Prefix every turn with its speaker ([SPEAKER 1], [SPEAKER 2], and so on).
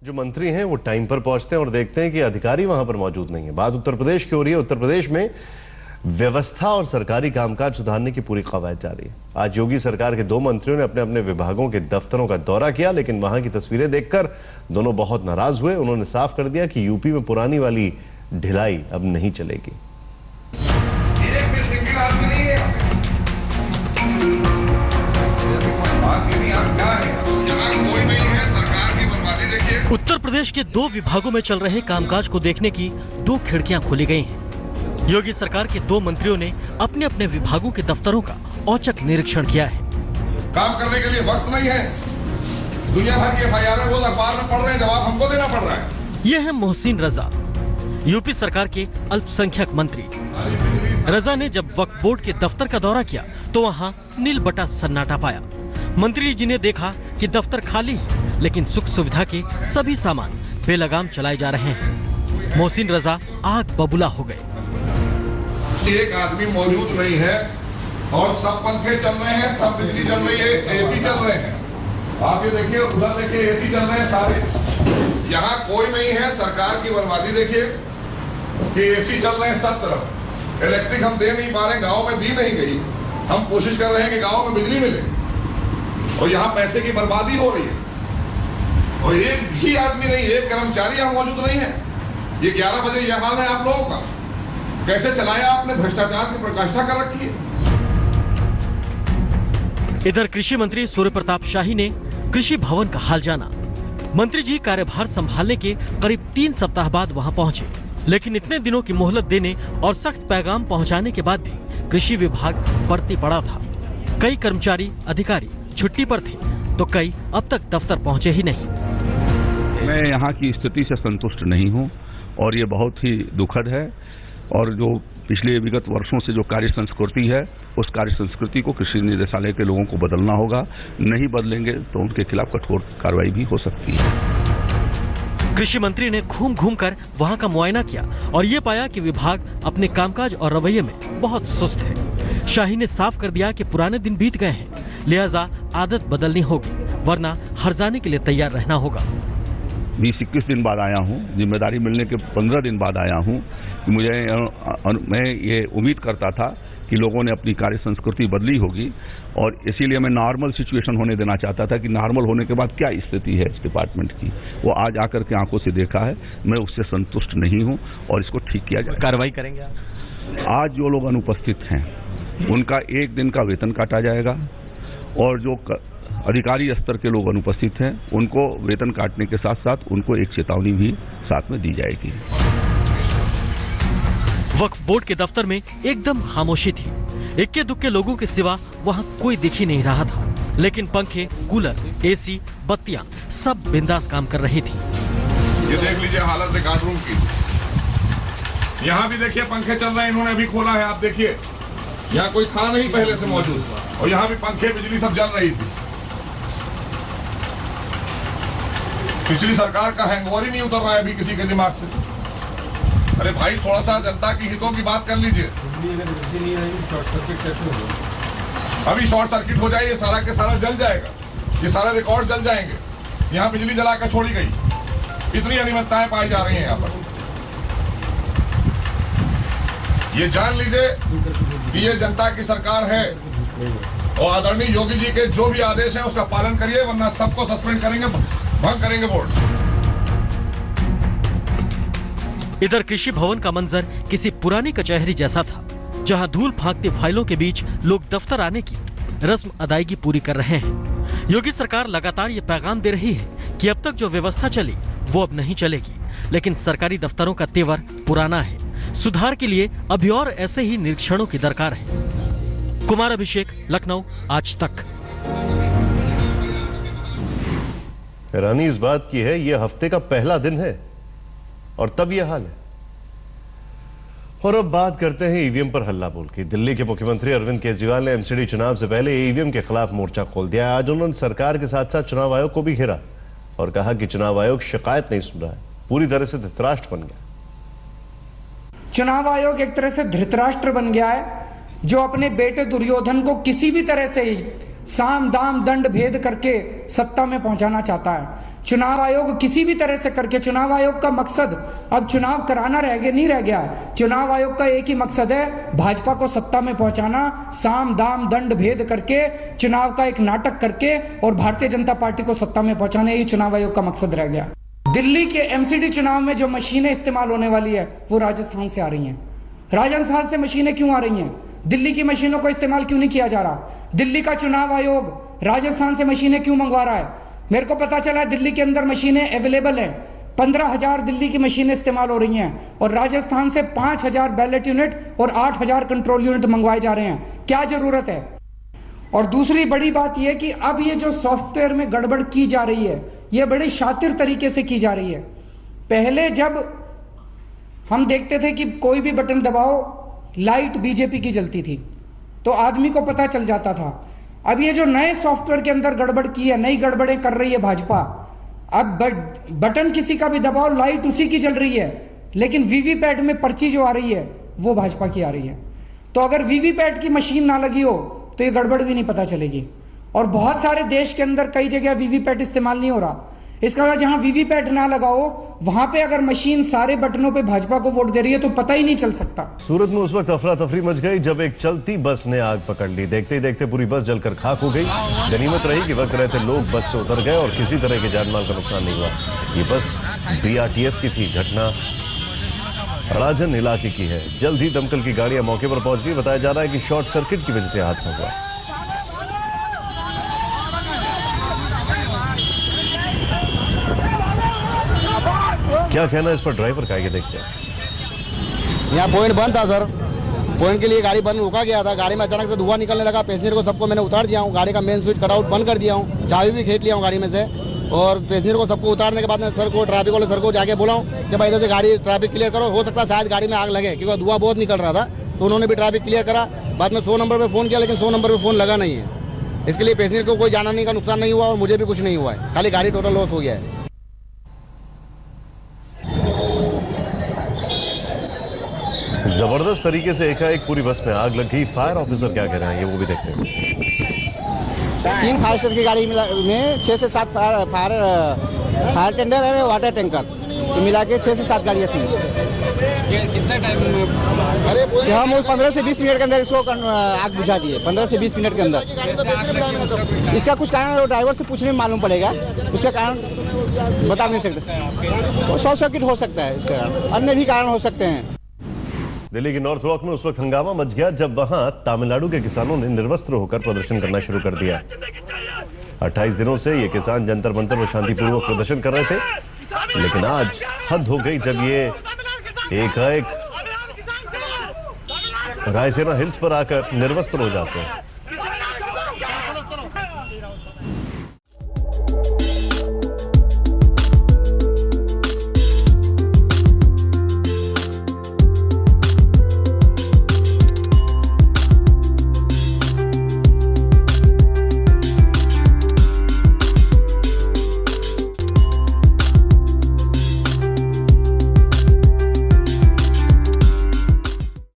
[SPEAKER 1] जो मंत्री हैं वो टाइम पर पहुंचते हैं और देखते हैं कि अधिकारी वहां पर मौजूद नहीं है। बात उत्तर प्रदेश की हो रही है। उत्तर प्रदेश में व्यवस्था और सरकारी कामकाज सुधारने की पूरी कवायद जारी है। आज योगी सरकार के दो मंत्रियों ने अपने अपने विभागों के दफ्तरों का दौरा किया, लेकिन वहां की तस्वीरें देखकर दोनों बहुत नाराज हुए। उन्होंने साफ कर दिया कि यूपी में पुरानी वाली ढिलाई अब नहीं चलेगी।
[SPEAKER 2] उत्तर प्रदेश के दो विभागों में चल रहे कामकाज को देखने की दो खिड़कियां खोली गई हैं। योगी सरकार के दो मंत्रियों ने अपने अपने विभागों के दफ्तरों का औचक निरीक्षण किया है।
[SPEAKER 3] काम करने के लिए वक्त नहीं है। दुनिया भर के एफआईआर रोज अखबार में पढ़ रहे हैं, जवाब हमको देना पड़ रहा है।
[SPEAKER 2] ये है मोहसिन रजा, यूपी सरकार के अल्पसंख्यक मंत्री। रजा ने जब वक्फ बोर्ड के दफ्तर का दौरा किया तो वहाँ नील बटा सन्नाटा पाया। मंत्री जी ने देखा कि दफ्तर खाली है, लेकिन सुख सुविधा के सभी सामान बेलगाम चलाए जा रहे हैं। मोहसिन रजा आग बबूला हो गए।
[SPEAKER 3] एक आदमी मौजूद नहीं है और सब पंखे चल रहे हैं, सब बिजली चल रही है, एसी चल रहे हैं। आप ये देखिए, उधर देखिए एसी चल रहे हैं सारे। यहाँ कोई नहीं है। सरकार की बर्बादी देखिए कि एसी चल रहे हैं सब तरफ। इलेक्ट्रिक हम दे नहीं पा रहे, गाँव में दी नहीं गई। हम कोशिश कर रहे हैं कि गाँव में बिजली मिले और यहाँ पैसे की बर्बादी हो रही है और एक भी आदमी नहीं, एक कर्मचारी यहाँ मौजूद नहीं है। ये 11 बजे यह हाल है आप लोगों का। कैसे चलाया आपने? भ्रष्टाचार की प्रकाष्ठा कर रखी है।
[SPEAKER 2] इधर कृषि मंत्री सूर्य प्रताप शाही ने कृषि भवन का हाल जाना। मंत्री जी कार्यभार संभालने के करीब 3 सप्ताह बाद वहां पहुंचे, लेकिन इतने दिनों की मोहलत देने और सख्त पैगाम पहुंचाने के बाद भी कृषि विभाग पड़ती पड़ा था। कई कर्मचारी अधिकारी छुट्टी पर थे तो कई अब तक दफ्तर पहुंचे ही नहीं।
[SPEAKER 4] मैं यहाँ की स्थिति से संतुष्ट नहीं हूँ और ये बहुत ही दुखद है। और जो पिछले विगत वर्षों से जो कार्य संस्कृति है, उस कार्य संस्कृति को कृषि निदेशालय के लोगों को बदलना होगा। नहीं बदलेंगे तो उनके खिलाफ कठोर कार्रवाई भी हो सकती है।
[SPEAKER 2] कृषि मंत्री ने घूम घूम कर वहाँ का मुआयना किया और ये पाया कि विभाग अपने कामकाज और रवैये में बहुत सुस्त है। शाही ने साफ कर दिया कि पुराने दिन बीत गए हैं, लिहाजा आदत बदलनी होगी, वरना हर जाने के लिए तैयार रहना होगा।
[SPEAKER 4] 20-21 दिन बाद आया हूँ, जिम्मेदारी मिलने के 15 दिन बाद आया हूँ। मैं ये उम्मीद करता था कि लोगों ने अपनी कार्य संस्कृति बदली होगी और इसीलिए मैं नॉर्मल सिचुएशन होने देना चाहता था कि नॉर्मल होने के बाद क्या स्थिति है इस डिपार्टमेंट की, वो आज आकर के आंखों से देखा है। मैं उससे संतुष्ट नहीं हूँ और इसको ठीक किया जाए।
[SPEAKER 2] कार्रवाई करेंगे
[SPEAKER 4] आज जो लोग अनुपस्थित हैं उनका 1 दिन का वेतन काटा जाएगा और जो अधिकारी स्तर के लोग अनुपस्थित हैं उनको वेतन काटने के साथ साथ उनको एक चेतावनी भी साथ में दी जाएगी।
[SPEAKER 2] वक्फ बोर्ड के दफ्तर में एकदम खामोशी थी। इक्के दुक्के लोगों के सिवा वहाँ कोई दिख ही नहीं रहा था, लेकिन पंखे, कूलर, एसी, बत्तियां सब बिंदास काम कर रही थी।
[SPEAKER 3] ये देख लीजिए हालत रिकॉर्ड रूम की। यहाँ भी देखिए पंखे चल रहे हैं, इन्होंने अभी खोला है। आप देखिए यहाँ कोई था नहीं पहले से मौजूद और यहाँ भी पंखे, बिजली सब जल रही थी। पिछली सरकार का हैंगओवर ही नहीं उतर रहा है अभी किसी के दिमाग से। अरे भाई, थोड़ा सा जनता की हितों की बात कर लीजिए। अभी शॉर्ट सर्किट हो जाए, ये सारा के सारा जल जाएगा, ये सारे रिकॉर्ड जल जाएंगे। यहाँ बिजली जलाकर छोड़ी गई। इतनी अनियमितताएं पाई जा रही हैं यहाँ पर। ये जान लीजिए कि ये जनता की सरकार है और आदरणीय योगी जी के जो भी आदेश हैं उसका पालन करिए, वरना सबको सस्पेंड करेंगे, भंग करेंगे बोर्ड।
[SPEAKER 2] इधर कृषि भवन का मंजर किसी पुरानी कचहरी जैसा था, जहां धूल फांकती फाइलों के बीच लोग दफ्तर आने की रस्म अदायगी पूरी कर रहे हैं। योगी सरकार लगातार ये पैगाम दे रही है कि अब तक जो व्यवस्था चली वो अब नहीं चलेगी, लेकिन सरकारी दफ्तरों का तेवर पुराना है। सुधार के लिए अभी और ऐसे ही निरीक्षणों की दरकार है। कुमार अभिषेक, लखनऊ, आज तक।
[SPEAKER 1] हैरानी इस बात की है, यह हफ्ते का पहला दिन है और तब यह हाल है। और अब बात करते हैं ईवीएम पर हल्ला बोल की। दिल्ली के मुख्यमंत्री अरविंद केजरीवाल ने एमसीडी चुनाव से पहले ईवीएम के खिलाफ मोर्चा खोल दिया। आज उन्होंने सरकार के साथ साथ चुनाव आयोग को भी घेरा और कहा कि चुनाव आयोग शिकायत नहीं सुन रहा है, पूरी तरह से धृतराष्ट्र बन गया।
[SPEAKER 5] चुनाव आयोग एक तरह से धृतराष्ट्र बन गया है, जो अपने बेटे दुर्योधन को किसी भी तरह से साम दाम दंड भेद करके सत्ता में पहुंचाना चाहता है। चुनाव आयोग किसी भी तरह से करके, चुनाव आयोग का मकसद अब चुनाव कराना नहीं रह गया है। चुनाव आयोग का एक ही मकसद है, भाजपा को सत्ता में पहुंचाना, साम दाम दंड भेद करके चुनाव का एक नाटक करके और भारतीय जनता पार्टी को सत्ता में पहुंचाना, ये चुनाव आयोग का मकसद रह गया। दिल्ली के एमसीडी चुनाव में जो मशीनें इस्तेमाल होने वाली है वो राजस्थान से आ रही हैं। राजस्थान से मशीनें क्यों आ रही हैं? दिल्ली की मशीनों को इस्तेमाल क्यों नहीं किया जा रहा? दिल्ली का चुनाव आयोग राजस्थान से मशीनें क्यों मंगवा रहा है? मेरे को पता चला है दिल्ली के अंदर मशीनें अवेलेबल हैं, 15,000 दिल्ली की मशीनें इस्तेमाल हो रही हैं और राजस्थान से 5,000 बैलेट यूनिट और 8,000 कंट्रोल यूनिट मंगवाए जा रहे हैं। क्या जरूरत है? और दूसरी बड़ी बात यह कि अब ये जो सॉफ्टवेयर में गड़बड़ की जा रही है, ये बड़े शातिर तरीके से की जा रही है। पहले जब हम देखते थे कि कोई भी बटन दबाओ लाइट बीजेपी की जलती थी तो आदमी को पता चल जाता था। अब ये जो नए सॉफ्टवेयर के अंदर गड़बड़ की है, नई गड़बड़ें कर रही है भाजपा। अब बटन किसी का भी दबाओ लाइट उसी की जल रही है, लेकिन वीवीपैट में पर्ची जो आ रही है वो भाजपा की आ रही है। तो अगर वीवीपैट की मशीन ना लगी हो तो ये गड़बड़ भी नहीं पता चलेगी। और बहुत सारे देश के अंदर कई जगह वीवीपैट इस्तेमाल नहीं हो रहा। इसका मतलब जहां वीवीपैट ना लगाओ वहां पे अगर मशीन सारे बटनों पे भाजपा को वोट दे रही है तो पता ही नहीं चल सकता।
[SPEAKER 1] सूरत में उस वक्त अफरा तफरी मच गई जब एक चलती बस ने आग पकड़ ली। देखते ही देखते पूरी बस जलकर खाक हो गई। गनीमत रही कि वक्त रहते लोग बस से उतर गए और किसी तरह के जानमाल का नुकसान नहीं हुआ। ये बस BRTS की थी। घटना अड़ाजन इलाके की है। जल्द ही दमकल की गाड़ियां मौके पर पहुंच गई। बताया जा रहा है कि शॉर्ट सर्किट की वजह से हादसा हुआ। क्या कहना इस पर ड्राइवर का, ये देखते हैं।
[SPEAKER 6] यहाँ पॉइंट बंद था सर, पॉइंट के लिए गाड़ी बंद रुका गया था। गाड़ी में अचानक से धुआं निकलने लगा। पैसेंजर को सबको मैंने उतार दिया हूँ। गाड़ी का मेन स्विच कटआउट बंद कर दिया हूँ। चाबी भी खींच लिया हूँ गाड़ी में से। और पैसेंजर को सबको उतारने के बाद में सर को, ट्रैफिक वाले सर को जाके बोला हूँ कि भाई इधर से गाड़ी ट्रैफिक क्लियर करो। हो सकता है शायद गाड़ी में आग लगे क्योंकि धुआं बहुत निकल रहा था। तो उन्होंने भी ट्रैफिक क्लियर करा। बाद में 100 नंबर पर फोन किया, लेकिन 100 नंबर पर फोन लगा नहीं है। इसके लिए पैसेंजर को कोई जाना नहीं का नुकसान नहीं हुआ और मुझे भी कुछ नहीं हुआ है, खाली गाड़ी टोटल लॉस हो गया है।
[SPEAKER 1] जबरदस्त तरीके से एकाएक पूरी बस में आग लग गई। फायर ऑफिसर क्या कह रहे हैं ये वो भी देखते हैं।
[SPEAKER 6] 3 फायर स्टेशन की गाड़ी में 6 से 7 फायर टेंडर है, वाटर टैंकर तो मिला के 6 से 7 गाड़ियाँ थी।
[SPEAKER 7] कितना टाइम में?
[SPEAKER 6] अरे हम 15 से 20 मिनट के अंदर इसको आग बुझा दिए। 15 से 20 मिनट के अंदर। इसका कुछ कारण ड्राइवर से पूछने में मालूम पड़ेगा। उसका कारण बता नहीं सकते। शॉर्ट सर्किट हो सकता है, इसका कारण अन्य भी कारण हो सकते हैं।
[SPEAKER 1] दिल्ली के नॉर्थ ब्लॉक में उस वक्त हंगामा मच गया जब वहां तमिलनाडु के किसानों ने निर्वस्त्र होकर प्रदर्शन करना शुरू कर दिया। 28 दिनों से ये किसान जंतर मंतर में शांतिपूर्वक प्रदर्शन कर रहे थे, लेकिन आज हद हो गई जब ये एकाएक रायसेना हिल्स पर आकर निर्वस्त्र हो जाते हैं।